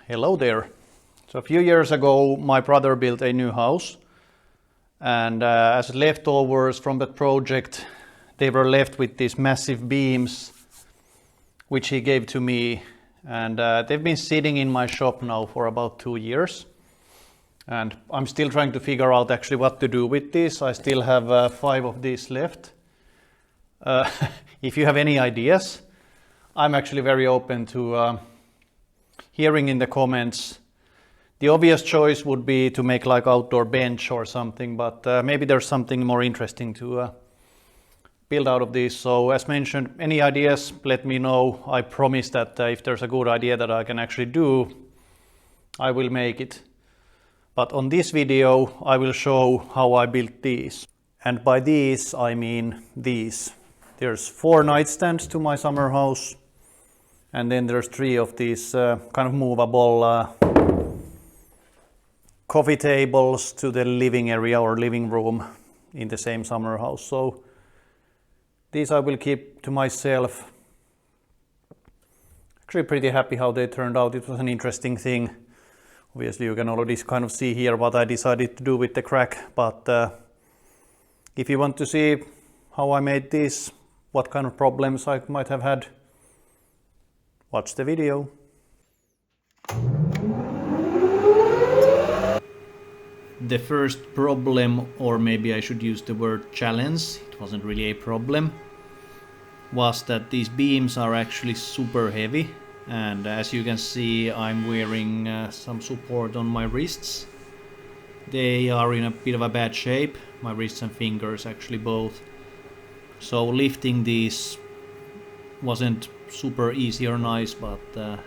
Hello there. So a few years ago my brother built a new house, and as leftovers from that project they were left with these massive beams which he gave to me, and they've been sitting in my shop now for about 2 years, and I'm still trying to figure out actually what to do with this. I still have 5 of these left. If you have any ideas, I'm actually very open to hearing in the comments. The obvious choice would be to make like outdoor bench or something, but maybe there's something more interesting to build out of this. So as mentioned, any ideas, let me know. I promise that if there's a good idea that I can actually do, I will make it. But on this video, I will show how I built these. And by these, I mean these. There's 4 nightstands to my summer house. And then there's 3 of these kind of movable coffee tables to the living area or living room in the same summer house. So these I will keep to myself. Actually pretty happy how they turned out. It was an interesting thing. Obviously you can already kind of see here what I decided to do with the crack, but if you want to see how I made this, what kind of problems I might have had, watch the video. The first problem, or maybe I should use the word challenge, it wasn't really a problem, was that these beams are actually super heavy, and as you can see I'm wearing some support on my wrists. They are in a bit of a bad shape, my wrists and fingers actually both. So lifting these wasn't super easy or nice, but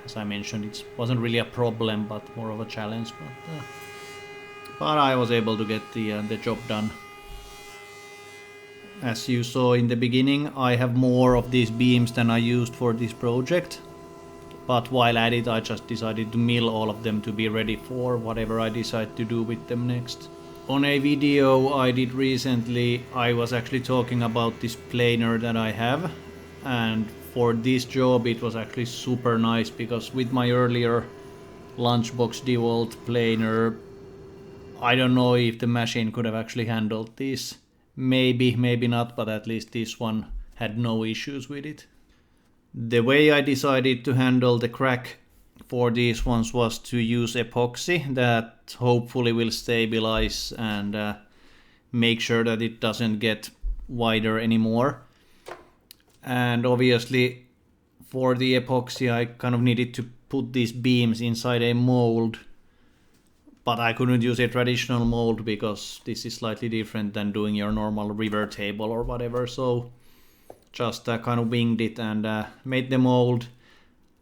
as I mentioned, it wasn't really a problem but more of a challenge, but I was able to get the job done. As you saw in the beginning, I have more of these beams than I used for this project, but while at it I just decided to mill all of them to be ready for whatever I decide to do with them next. On a video I did recently, I was actually talking about this planer that I have, and for this job it was actually super nice because with my earlier Lunchbox DeWalt planer, I don't know if the machine could have actually handled this. Maybe, maybe not, but at least this one had no issues with it. The way I decided to handle the crack for these ones was to use epoxy that hopefully will stabilize and make sure that it doesn't get wider anymore. And obviously for the epoxy I kind of needed to put these beams inside a mold, but I couldn't use a traditional mold because this is slightly different than doing your normal river table or whatever. So just kind of winged it and made the mold.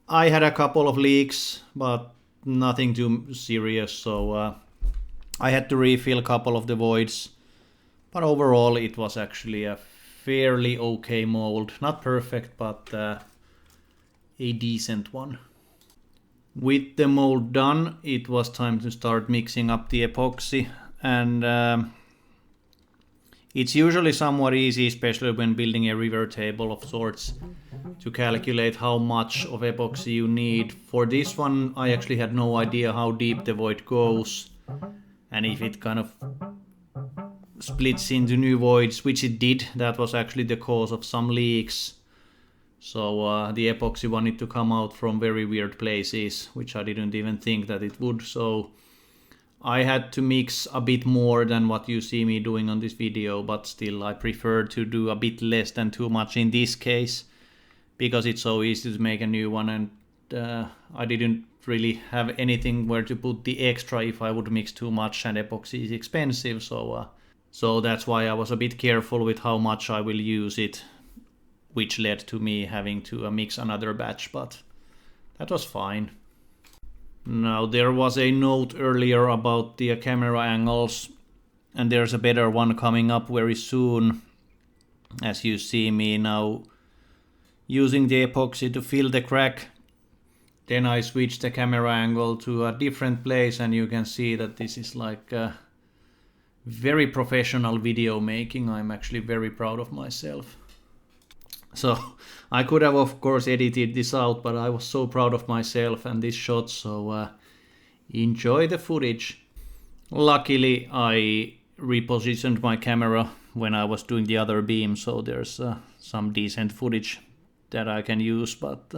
I had a couple of leaks, but nothing too serious, so I had to refill a couple of the voids. But overall it was actually a fairly okay mold. Not perfect, but a decent one. With the mold done, it was time to start mixing up the epoxy, and it's usually somewhat easy, especially when building a river table of sorts, to calculate how much of epoxy you need. For this one I actually had no idea how deep the void goes, and if it kind of splits into new voids, which it did. That was actually the cause of some leaks. So the epoxy wanted to come out from very weird places, which I didn't even think that it would. So I had to mix a bit more than what you see me doing on this video, but still I prefer to do a bit less than too much in this case, because it's so easy to make a new one, and I didn't really have anything where to put the extra if I would mix too much, and epoxy is expensive, so that's why I was a bit careful with how much I will use it, which led to me having to mix another batch, but that was fine. Now there was a note earlier about the camera angles, and there's a better one coming up very soon. As you see me now using the epoxy to fill the crack, then I switched the camera angle to a different place, and you can see that this is like very professional video making. I'm actually very proud of myself. So I could have of course edited this out, but I was so proud of myself and this shot, so enjoy the footage. Luckily I repositioned my camera when I was doing the other beam, so there's some decent footage that I can use, but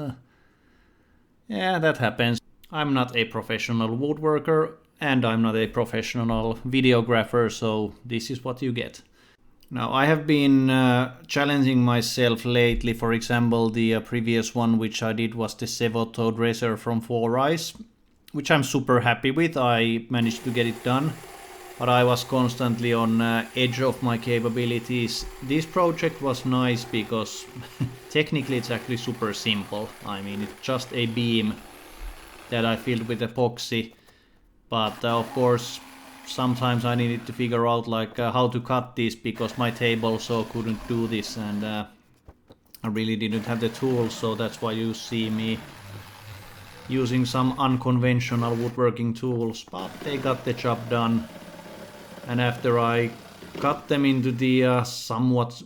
yeah, that happens. I'm not a professional woodworker and I'm not a professional videographer, so this is what you get. Now I have been challenging myself lately. For example, the previous one which I did was the Sevoto dresser from 4Eyes, which I'm super happy with. I managed to get it done, but I was constantly on edge of my capabilities. This project was nice because technically it's actually super simple. I mean, it's just a beam that I filled with epoxy, but of course sometimes I needed to figure out like how to cut this, because my table saw couldn't do this, and I really didn't have the tools, so that's why you see me using some unconventional woodworking tools, but they got the job done. And after I cut them into the somewhat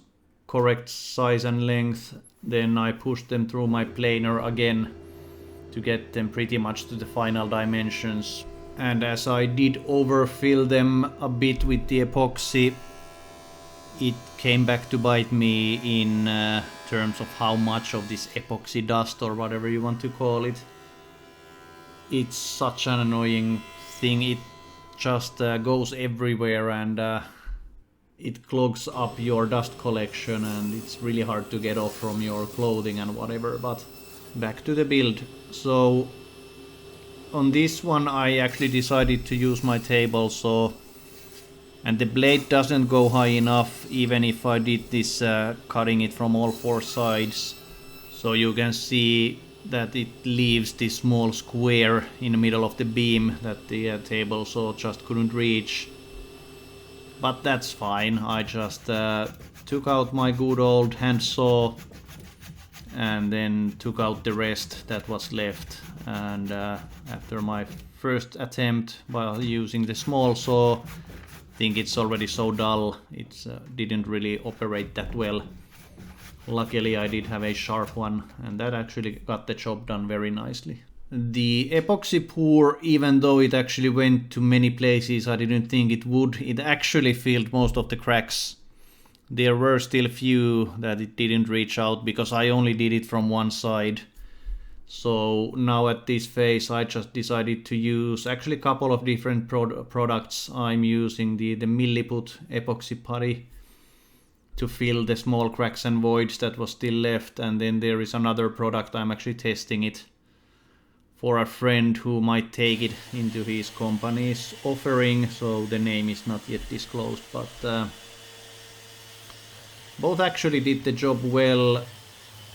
correct size and length, then I pushed them through my planer again to get them pretty much to the final dimensions. And as I did overfill them a bit with the epoxy, it came back to bite me in terms of how much of this epoxy dust, or whatever you want to call it. It's such an annoying thing. It just goes everywhere, and it clogs up your dust collection, and it's really hard to get off from your clothing and whatever. But back to the build. So on this one I actually decided to use my table saw, and the blade doesn't go high enough even if I did this cutting it from all four sides. So you can see that it leaves this small square in the middle of the beam that the table saw just couldn't reach. But that's fine. I just took out my good old hand saw and then took out the rest that was left. And after my first attempt while using the small saw, I think it's already so dull, it didn't really operate that well. Luckily I did have a sharp one, and that actually got the job done very nicely. The epoxy pour, even though it actually went to many places I didn't think it would, it actually filled most of the cracks. There were still few that it didn't reach out, because I only did it from one side. So now at this phase I just decided to use actually a couple of different products. I'm using the Milliput epoxy putty to fill the small cracks and voids that was still left, and then there is another product I'm actually testing it for a friend who might take it into his company's offering, so the name is not yet disclosed, but both actually did the job well.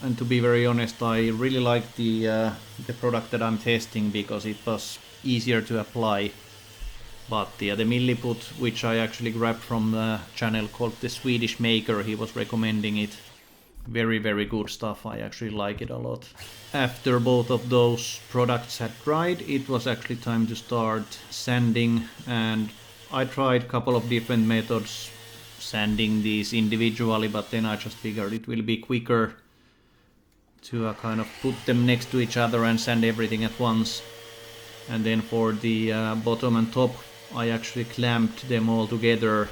And to be very honest, I really like the product that I'm testing because it was easier to apply. But the Milliput, which I actually grabbed from the channel called The Swedish Maker, he was recommending it. Very, very good stuff. I actually like it a lot. After both of those products had dried, it was actually time to start sanding, and I tried a couple of different methods sanding these individually, but then I just figured it will be quicker to kind of put them next to each other and sand everything at once. And then for the bottom and top, I actually clamped them all together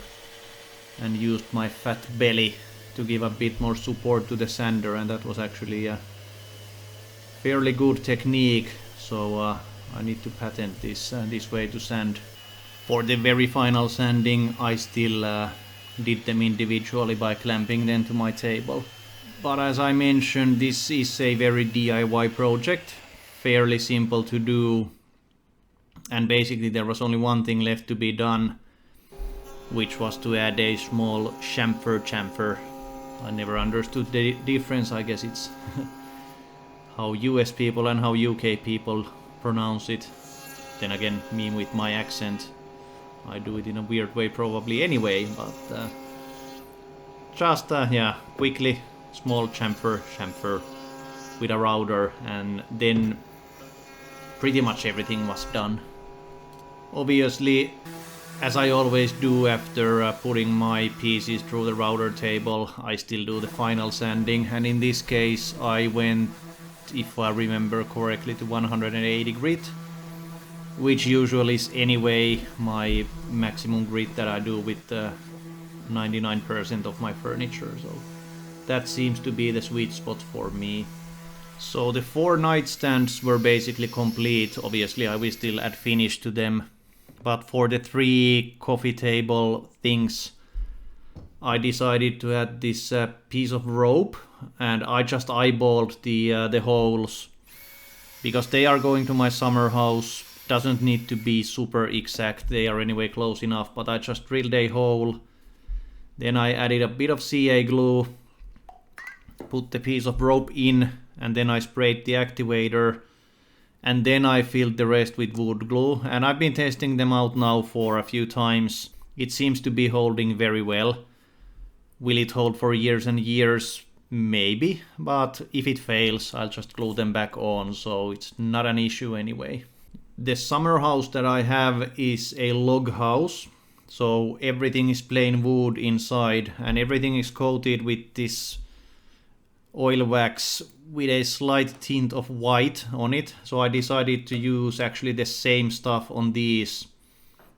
and used my fat belly to give a bit more support to the sander, and that was actually a fairly good technique. So I need to patent this way to sand. For the very final sanding, I still did them individually by clamping them to my table. But as I mentioned, this is a very DIY project, fairly simple to do, and basically there was only one thing left to be done, which was to add a small chamfer. I never understood the difference. I guess it's how US people and how UK people pronounce it. Then again, me with my accent, I do it in a weird way probably anyway, but just yeah, quickly small chamfer with a router, and then pretty much everything was done. Obviously As I always do after putting my pieces through the router table, I still do the final sanding, and in this case I went, if I remember correctly, to 180 grit, which usually is anyway my maximum grit that I do with 99% of my furniture, so that seems to be the sweet spot for me. So the 4 nightstands were basically complete. Obviously I will still add finish to them, but for the 3 coffee table things I decided to add this piece of rope, and I just eyeballed the holes because they are going to my summer house. Doesn't need to be super exact, they are anyway close enough, but I just drilled a hole, then I added a bit of CA glue, put the piece of rope in, and then I sprayed the activator, and then I filled the rest with wood glue, and I've been testing them out now for a few times. It seems to be holding very well. Will it hold for years and years? Maybe, but if it fails I'll just glue them back on, so it's not an issue anyway. The summer house that I have is a log house, so everything is plain wood inside, and everything is coated with this oil wax with a slight tint of white on it. So I decided to use actually the same stuff on these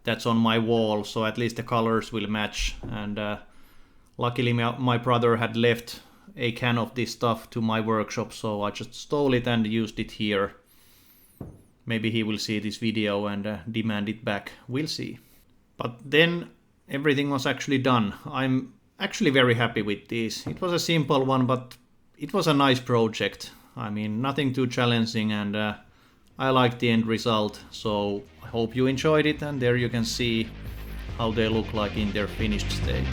that's on my wall, so at least the colors will match. And luckily my brother had left a can of this stuff to my workshop, so I just stole it and used it here. Maybe he will see this video and demand it back, we'll see. But then everything was actually done. I'm actually very happy with this. It was a simple one, but it was a nice project. I mean, nothing too challenging, and I liked the end result. So I hope you enjoyed it, and there you can see how they look like in their finished state.